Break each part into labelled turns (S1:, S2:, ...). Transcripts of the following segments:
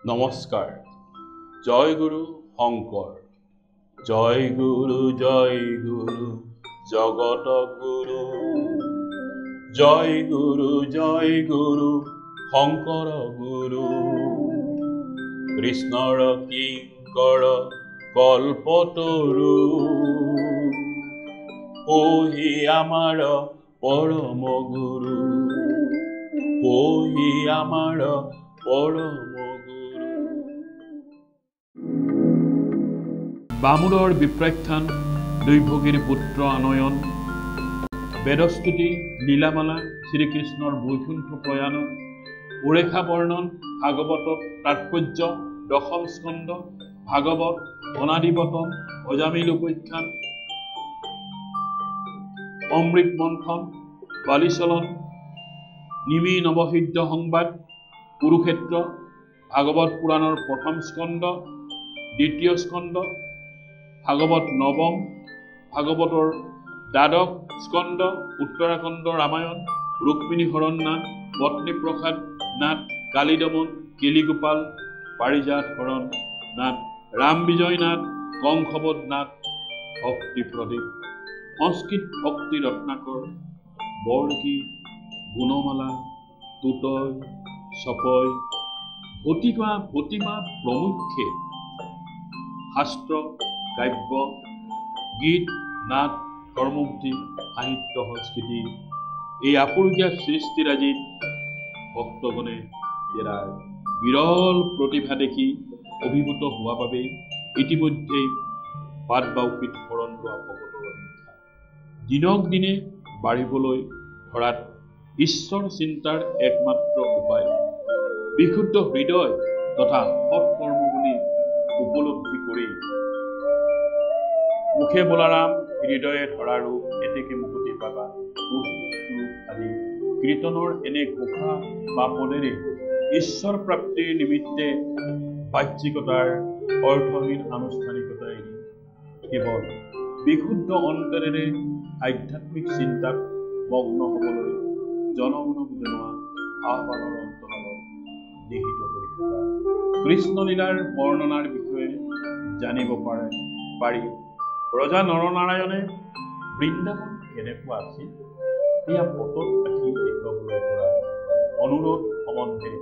S1: নমস্কাৰ। জয় গুৰু শংকৰ। জয় গুৰু জগত গুৰু। জয় গুৰু শংকৰ গুৰু। কৃষ্ণৰ কিংকৰ কল্পতৰু। ওহি আমাৰ পৰম গুৰু। ওহি আমাৰ পৰম গুৰু। বামুৰৰ বিপ্ৰাখ্যান দুই ভগীৰ পুত্ৰ আনয়ন। বেদস্তুতি লীলামালা শ্ৰীকৃষ্ণৰ বৈকুণ্ঠ প্ৰয়াণ। উৰেখা বৰ্ণন ভাগৱতত তাৎপৰ্য দশম স্কন্ধ। ভাগৱত অনাদিবতন অজামিল উপাখ্যান। অমৃত মন্থন বালিচলন নিমি নৱসিদ্ধ সংবাদ। কুৰুক্ষেত্ৰ ভাগৱত পুৰাণৰ প্ৰথম স্কন্ধ দ্বিতীয় স্কন্ধ। ভাগৱত নৱম ভাগৱতৰ দ্বাদশ স্কন্ধ। উত্তৰাখণ্ড ৰামায়ণ ৰুক্মিণী হৰণ নাট পত্নী প্ৰসাদ নাট কালী দমন কেলিগোপাল পাৰিজাত হৰণ নাট ৰাম বিজয় নাট কংসবধ নাট ভক্তি প্ৰদীপ। সংস্কৃত ভক্তি ৰত্নাকৰ বৰগীত গুণমালা তুতয় চপয় ভতিমা প্ৰমুখ্যে শাস্ত্ৰ কাব্য গীত নাট কৰ্মমূৰ্তি সাহিত্য সংস্কৃতি এই আপুৰুগীয়া সৃষ্টিৰাজিত ভক্তগণে ইয়াৰ বিৰল প্ৰতিভা দেখি অভিভূত হোৱা বাবে ইতিমধ্যেই বাট বাউসীত শৰণ লোৱা ভকতৰ সংখ্যা দিনক দিনে বাঢ়িবলৈ ধৰাত ঈশ্বৰ চিন্তাৰ একমাত্ৰ উপায় বিশুদ্ধ হৃদয় তথা সৎকৰ্ম বুলি উপলব্ধি কৰি মুখে বলাৰাম হৃদয়ে ধৰা ৰূপ এতেকে মুকুতি পাবা আদি কীৰ্তনৰ এনে ঘোষা বা পদেৰে ঈশ্বৰ প্ৰাপ্তিৰ নিমিত্তে বাহ্যিকতাৰ অৰ্থহীন আনুষ্ঠানিকতা এৰি কেৱল বিশুদ্ধ অন্তৰেৰে আধ্যাত্মিক চিন্তাত মগ্ন হ'বলৈ জনমনক জনোৱা আহ্বানৰ অন্তৰালত নিহিত হৈ থকা কৃষ্ণলীলাৰ বৰ্ণনাৰ বিষয়ে জানিব পাৰি ৰজা নৰনাৰায়ণে বৃন্দাবন কেনেকুৱা আছিল এয়া পটত ৰাখি দেখুৱাবলৈ কৰা অনুৰোধ সম্বন্ধে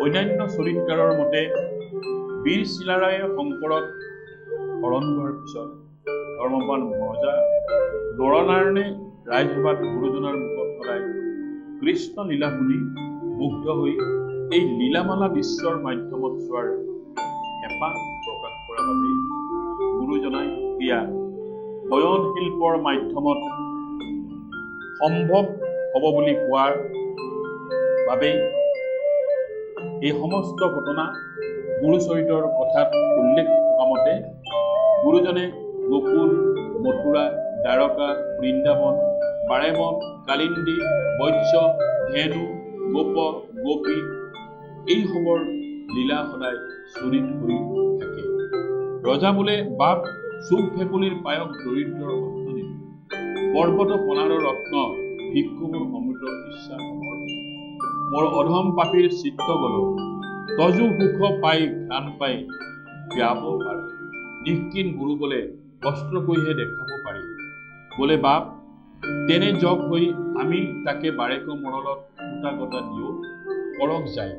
S1: অন্যান্য চৰিত্ৰৰ মতে বীৰ চিলাৰায়ে শংকৰক শৰণ লোৱাৰ পিছত ধৰ্মৱান ৰজা নৰনাৰায়ণে ৰাজসভাত গুৰুজনাৰ মুখত সদায় কৃষ্ণ লীলা শুনি মুগ্ধ হৈ এই লীলামালা দৃশ্যৰ মাধ্যমত চোৱাৰ হেঁপাহ প্ৰকাশ কৰা বাবে গুৰুজনাই ক্ৰিয়া বয়ন শিল্পৰ মাধ্যমত সম্ভৱ হ'ব বুলি কোৱাৰ বাবেই এই সমস্ত ঘটনা গুৰুচৰিতৰ কথাত উল্লেখ থকা মতে গুৰুজনে গোকুল মথুৰা দ্বাৰকা বৃন্দাবন বাৰেবন কালিন্দী বৈশ্য ধেনু গোপ গোপী এইসমূহৰ লীলা সদায় চৰিত হৈ থাকে। ৰজা বোলে বাপ চুক ভেকুলীৰ পায়ক দৰিদ্ৰৰ সন্তনি পৰ্বত পনাৰৰ ৰত্ন ভিক্ষুকৰ অমৃত ইচ্ছা মোৰ অধম পাপীৰ চিত্ত গল তজু সুখ পাই জ্ঞান পাই ব্যাপ পাৰে নিক্ষীণ গুৰু বোলে কষ্ট কৰিহে দেখাব পাৰি বোলে বাপ তেনে জগ হৈ আমি তাকে বাৰেক মৰলত সূতা কটা দিও কৰক যায়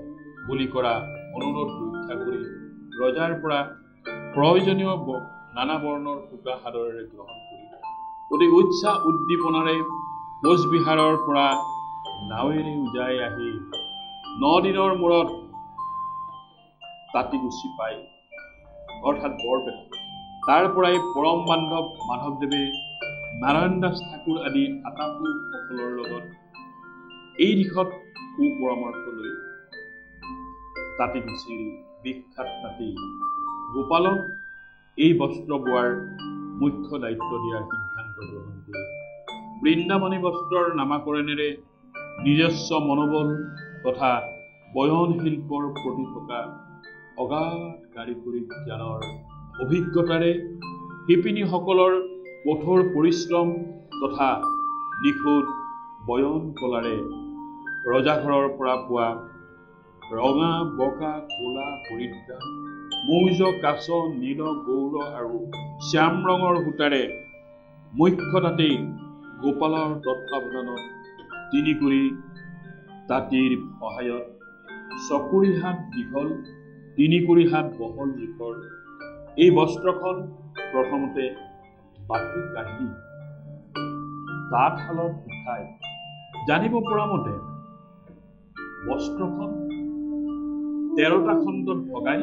S1: বুলি কৰা অনুৰোধ ৰক্ষা কৰি ৰজাৰ পৰা প্ৰয়োজনীয় নানা বৰ্ণৰ সূতা সাদৰেৰে গ্ৰহণ কৰি অতি উৎসাহ উদ্দীপনাৰে কোচবিহাৰৰ পৰা নাৱেৰে উজাই আহি 9 দিনৰ মূৰত তাঁতিগুচি পাই অৰ্থাৎ বৰপেটা তাৰ পৰাই পৰম বান্ধৱ মাধৱদেৱে নাৰায়ণ দাস ঠাকুৰ আদি আটাপুৰুষসকলৰ লগত এই দিশত সুপৰামৰ্শ লৈ তাঁতিগুচিৰ বিখ্যাত তাঁতি গোপালক এই বস্ত্ৰ বোৱাৰ মুখ্য দায়িত্ব দিয়াৰ সিদ্ধান্ত গ্ৰহণ কৰি বৃন্দাবনী বস্ত্ৰৰ নামাকৰণেৰে নিজস্ব মনোবল তথা বয়ন শিল্পৰ প্ৰতি থকা অগাধ কাৰিকৰী জ্ঞানৰ অভিজ্ঞতাৰে শিপিনীসকলৰ কঠোৰ পৰিশ্ৰম তথা নিখুঁত বয়ন কলাৰে ৰজাঘৰৰ পৰা পোৱা ৰঙা বগা ক'লা হৰিদ্ৰা মৌজ কাছ নীল গৌৰ আৰু শ্যাম ৰঙৰ সূতাৰে মুখ্য তাঁতী গোপালৰ তত্বাৱধানত তিনিকুৰি তাঁতীৰ সহায়ত চকুৰি হাত দীঘল তিনিকুৰি হাত বহল জোখৰ এই বস্ত্ৰখন প্ৰথমতে বাতি কাঢ়ি তাঁতশালত উঠাই জানিব পৰা মতে বস্ত্ৰখন 13টা খণ্ডত ভগাই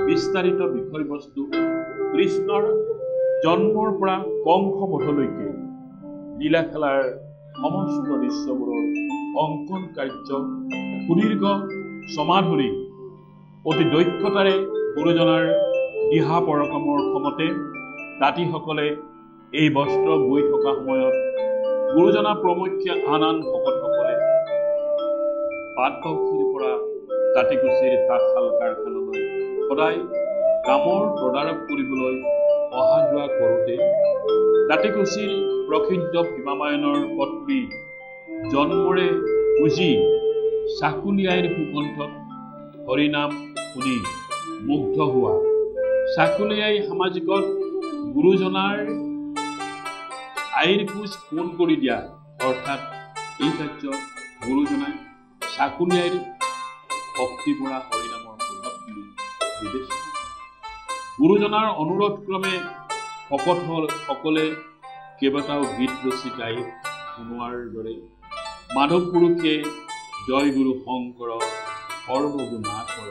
S1: বিস্তাৰিত বিষয়বস্তু কৃষ্ণৰ জন্মৰ পৰা কংসবধলৈকে লীলা খেলাৰ সমস্ত দৃশ্যবোৰৰ অংকন কাৰ্য সুদীৰ্ঘ সমাধুৰী অতি দক্ষতাৰে গুৰুজনাৰ দিহা পৰামৰ্শমতে তাঁতীসকলে এই বস্ত্ৰ বৈ থকা সময়ত গুৰুজনা প্ৰমুখ্যে আন ভকতসকলে পাটবাউসীৰ পৰা তাঁতীকুছিৰ তাঁতশাল কাৰখানালৈ সদায় কামৰ তদাৰক কৰিবলৈ অহা যোৱা কৰোঁতে তাঁতীকুছিৰ প্ৰসিদ্ধ ভীমামায়নৰ পত্নী জন্মৰে পুঁজি চাকুলীয়াইৰ সুকণ্ঠত হৰিনাম শুনি মুগ্ধ হোৱা চাকুলীয়াই সামাজিকত গুৰুজনাৰ আইৰ কোচ ফোন কৰি দিয়া অৰ্থাৎ এই কাৰ্য গুৰুজনাই চাকুলীয়াইৰ ভক্তি পৰা হৰিনামৰ প্ৰভাৱ বুলি বিবেচনা গুৰুজনাৰ অনুৰোধ ক্ৰমে ভকতসকলে কেইবাটাও গীত ৰচি গাই শুনোৱাৰ দৰে মাধৱ পুৰুষে জয় গুৰু শংকৰ সৰ্বগুণাকৰ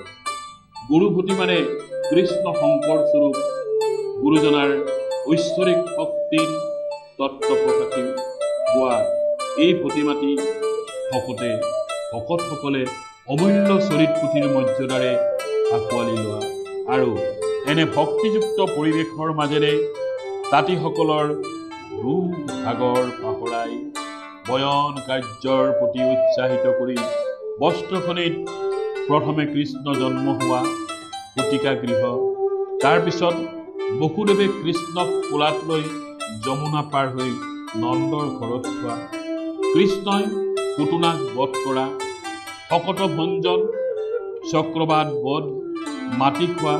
S1: গুৰু ভূতি মানে কৃষ্ণ শংকৰ স্বৰূপ গুৰুজনাৰ ঐশ্বৰিক শক্তিৰ তত্ত্ব প্ৰকাশী হোৱা এই প্ৰতিমাতি ভকতসকলে অমূল্য চৰিত পুথিৰ মৰ্যাদাৰে আঁকোৱালি লোৱা আৰু এনে ভক্তিযুক্ত পৰিৱেশৰ মাজেৰে তাঁতীসকলৰ ৰূপ ভাগৰ পাহৰাই বয়ন কাৰ্যৰ প্ৰতি উৎসাহিত কৰি বস্ত্ৰখনিত প্ৰথমে কৃষ্ণ জন্ম হোৱা শতিকা গৃহ তাৰপিছত বসুদেৱে কৃষ্ণক কোলাত লৈ যমুনা পাৰ হৈ নন্দৰ ঘৰত খোৱা কৃষ্ণই পুতনাক বধ কৰা শকত ভঞ্জন চক্ৰবাদ বধ মাটি খোৱা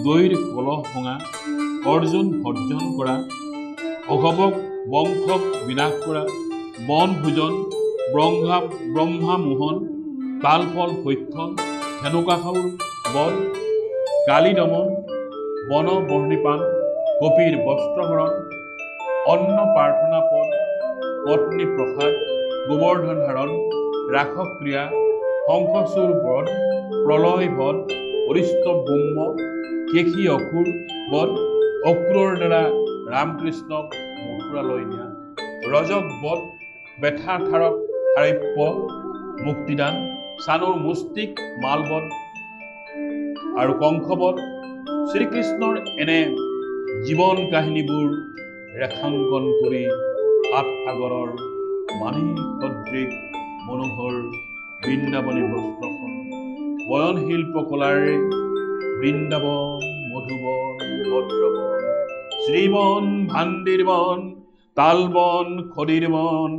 S1: দৈৰ কলহ ভঙা অৰ্জুন ভৰ্জন কৰা অঘৱক বংশক বিনাশ কৰা বন ভোজন ব্ৰহ্মা মোহন তালফল ভক্ষণ ধেনুকাসুৰ বধ কালী দমন বন বহ্নিপান কপিৰ বস্ত্ৰহৰণ অন্ন প্ৰাৰ্থনা পদ পত্নী প্ৰসাদ গোবৰ্ধন ধাৰণ ৰাসক ক্ৰিয়া শংখচূড় বধ প্ৰলয় বধ অৰিষ্ট ব্ৰহ্ম কেশী অসুৰ বধ অক্ৰূৰৰ দ্বাৰা ৰামকৃষ্ণক মথুৰালৈ নিয়া ৰজক বধ বেথা থাৰক হাৰিপ্য মুক্তিদান চানুৰ মুষ্টিক মালবধ আৰু কংসবধ শ্ৰীকৃষ্ণৰ এনে জীৱন কাহিনীবোৰ ৰেখাংকন কৰি সাত সাগৰৰ মানি সদৃশ মনোহৰ বৃন্দাবনী বস্ত্ৰখন বয়ন শিল্প কলাৰে বৃন্দাবন মধুবন ভদ্ৰবন শ্ৰীবন ভান্দিৰবন তালবন খদিৰবন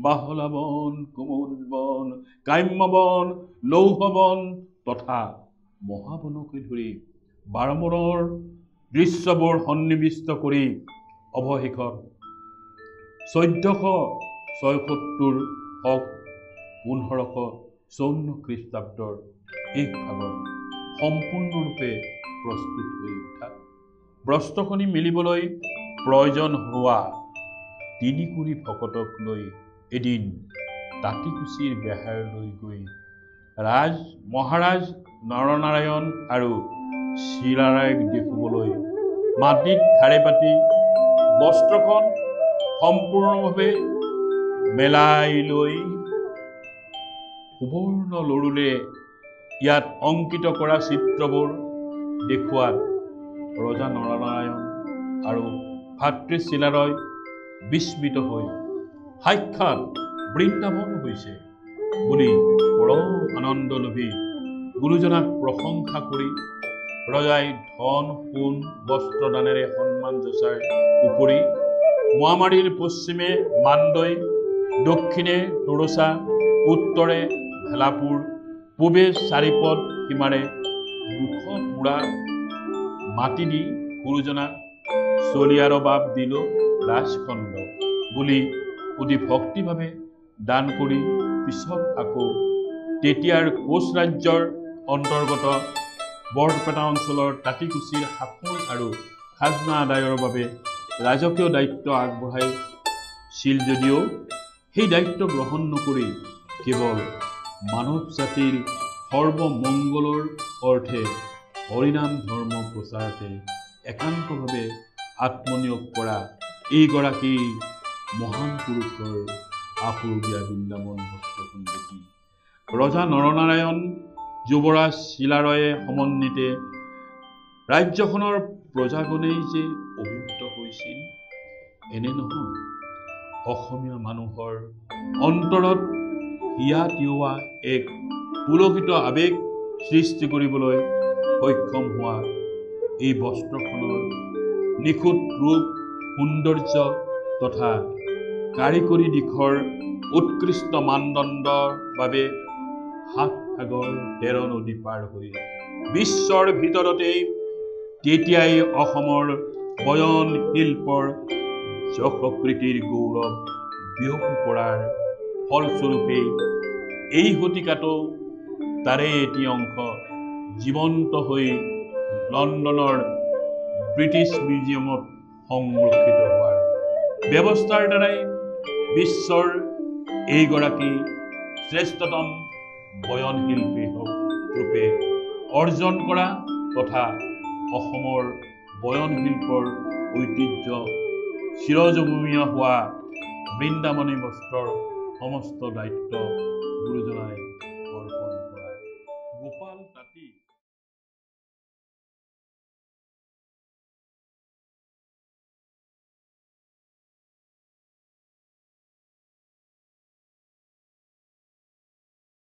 S1: বাহলাবন কুমুদবন কাম্যবন লৌহবন তথা মহাবনকে ধৰি বাৰমনৰ দৃশ্যবোৰ সন্নিৱিষ্ট কৰি অৱশেষত 1476 1554 খ্ৰীষ্টাব্দৰ এক ভাগত সম্পূৰ্ণৰূপে প্ৰস্তুত হৈ উঠা বস্ত্ৰখনি মেলিবলৈ প্ৰয়োজন হোৱা তিনিকুৰি ভকতক লৈ এদিন তাঁতীকুছিৰ বেহাৰলৈ গৈ মহাৰাজ নৰনাৰায়ণ আৰু শিলাৰায়ক দেখুৱাবলৈ মাটিত ধাৰে পাতি বস্ত্ৰখন সম্পূৰ্ণভাৱে মেলাই লৈ সুবৰ্ণ লৰুলে ইয়াত অংকিত কৰা চিত্ৰবোৰ দেখুৱাত ৰজা নৰনাৰায়ণ আৰু ভাতৃ শিলাৰায় বিস্মিত হৈ সাক্ষাৎ বৃন্দাবন হৈছে বুলি পৰম আনন্দ লভি গুৰুজনাক প্ৰশংসা কৰি ৰজাই ধন সোণ বস্ত্ৰদানেৰে সন্মান যচাৰ উপৰি মোৱামাৰীৰ পশ্চিমে মানদৈ দক্ষিণে তোৰচা উত্তৰে ভেলাপুৰ পূবে চাৰিপদ সীমাৰে দুখ পুৰা মাটি দি গুৰুজনাক চলিয়াৰ বাপ দিল ৰাজখণ্ড বুলি অতি ভক্তিভাৱে দান কৰি পিছত আকৌ তেতিয়াৰ কোচ ৰাজ্যৰ অন্তৰ্গত বৰপেটা অঞ্চলৰ তাঁতিকুছিৰ শাসন আৰু খাজনা আদায়ৰ বাবে ৰাজকীয় দায়িত্ব আগবঢ়াইছিল যদিও সেই দায়িত্ব গ্ৰহণ নকৰি কেৱল মানৱ জাতিৰ সৰ্বমংগলৰ অৰ্থে হৰিনাম ধৰ্ম প্ৰচাৰতে একান্তভাৱে আত্মনিয়োগ কৰা এইগৰাকী মহান পুৰুষৰ আপুৰুগীয়া বৃন্দাবন বস্ত্ৰখন দেখি ৰজা নৰনাৰায়ণ যুৱৰাজ চিলাৰয়ে সমন্বিতে ৰাজ্যখনৰ প্ৰজাগণেই যে অভিভূত হৈছিল এনে নহয়, অসমীয়া মানুহৰ অন্তৰত হিয়া তিওৱা এক পুলকিত আৱেগ সৃষ্টি কৰিবলৈ সক্ষম হোৱা এই বস্ত্ৰখনৰ নিখুঁত ৰূপ সৌন্দৰ্য তথা কাৰিকৰী দিশৰ উৎকৃষ্ট মানদণ্ডৰ বাবে ৭ সাগৰ ১৩ নদী পাৰ হৈ বিশ্বৰ ভিতৰতেই তেতিয়াই অসমৰ বয়ন শিল্পৰ যশকৃতিৰ গৌৰৱ বিয়পি পৰাৰ ফলস্বৰূপে এই শতিকাটো তাৰে এটি অংশ জীৱন্ত হৈ লণ্ডনৰ ব্ৰিটিছ মিউজিয়ামত সংৰক্ষিত হোৱাৰ ব্যৱস্থাৰ দ্বাৰাই বিশ্বৰ এইগৰাকী শ্ৰেষ্ঠতম বয়ন শিল্পী ৰূপে অৰ্জন কৰা তথা অসমৰ বয়ন শিল্পৰ ঐতিহ্য চিৰযুগমীয়া হোৱা বৃন্দাবনী বস্ত্ৰৰ সমস্ত দায়িত্ব গুৰুজনাই অৰ্পণ